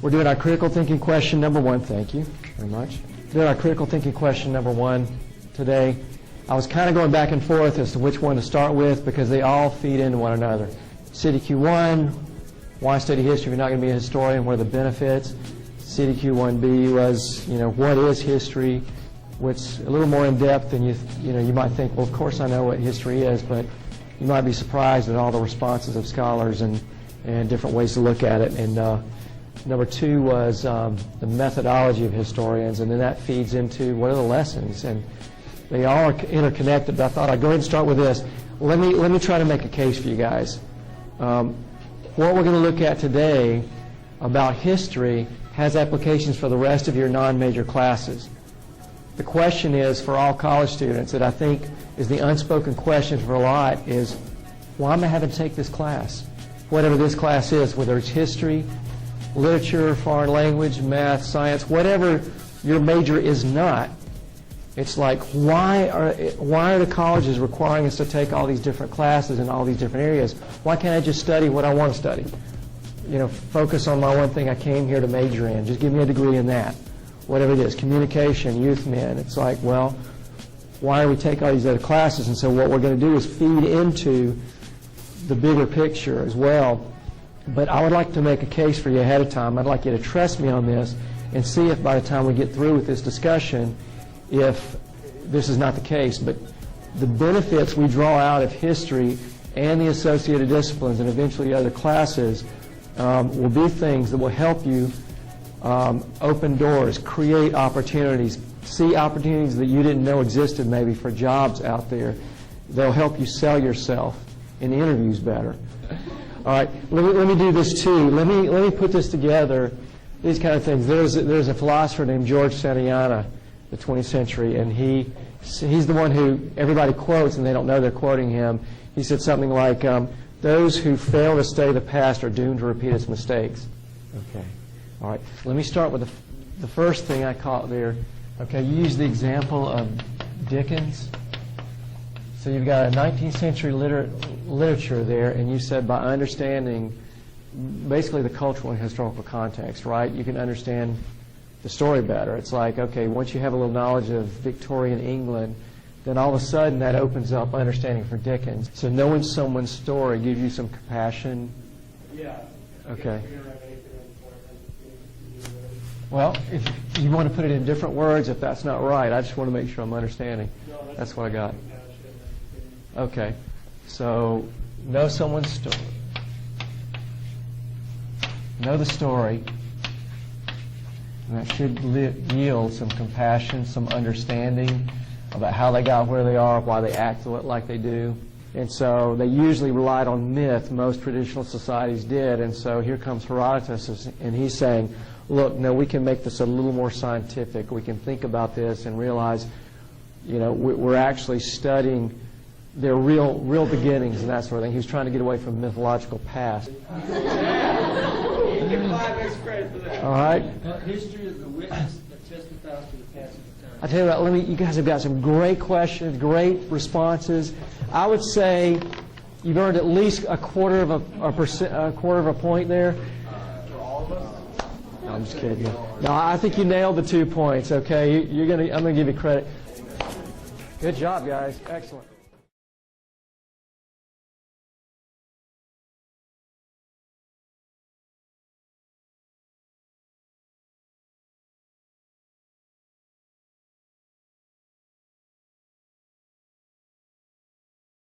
We're doing our critical thinking question number 1. Thank you very much. Doing our critical thinking question number 1 today. I was kind of going back and forth as to which one to start with because they all feed into one another. CTQ 1, why study history if you're not going to be a historian? What are the benefits? CTQ 1B was, what is history? Which a little more in depth than you might think. Well, of course I know what history is, but you might be surprised at all the responses of scholars and different ways to look at it. And number 2 was the methodology of historians, and then that feeds into what are the lessons. And they all are interconnected, but I thought I'd go ahead and start with this. Let me try to make a case for you guys. What we're going to look at today about history has applications for the rest of your non-major classes. The question is, for all college students, that I think is the unspoken question for a lot is, why am I having to take this class? Whatever this class is, whether it's history, literature, foreign language, math, science, whatever your major is not, it's like, why are the colleges requiring us to take all these different classes in all these different areas? Why can't I just study what I want to study? Focus on my one thing I came here to major in. Just give me a degree in that. Whatever it is, communication, youth men. It's like, well, why do we take all these other classes? And so what we're going to do is feed into the bigger picture as well. But I would like to make a case for you ahead of time. I'd like you to trust me on this and see if by the time we get through with this discussion, if this is not the case. But the benefits we draw out of history and the associated disciplines and eventually other classes will be things that will help you open doors, create opportunities, see opportunities that you didn't know existed maybe for jobs out there. They'll help you sell yourself in interviews better. All right, let me do this too. Let me put this together, these kind of things. There's a philosopher named George Santayana, the 20th century, and he's the one who everybody quotes and they don't know they're quoting him. He said something like, those who fail to study the past are doomed to repeat its mistakes. Okay. All right, let me start with the first thing I caught there. Okay, you use the example of Dickens. So you've got a 19th century literature there, and you said by understanding basically the cultural and historical context, right, you can understand the story better. It's like, okay, once you have a little knowledge of Victorian England, then all of a sudden that opens up understanding for Dickens. So knowing someone's story gives you some compassion. Yeah. Okay. Well, if you want to put it in different words, if that's not right, I just want to make sure I'm understanding. That's what I got. Okay. So, know someone's story. Know the story. And that should yield some compassion, some understanding about how they got where they are, why they act like they do. And so they usually relied on myth. Most traditional societies did. And so here comes Herodotus, and he's saying, look, no, we can make this a little more scientific. We can think about this and realize, we're actually studying their real beginnings and that sort of thing. He was trying to get away from mythological past. Give 5 extra credit for that. All right. History is the witness that testifies to the passage of time. I tell you what, you guys have got some great questions, great responses. I would say you've earned at least a quarter of a point there. For all of us? No, I'm just kidding. No, I think you nailed the 2 points. Okay, I'm gonna give you credit. Good job, guys. Excellent.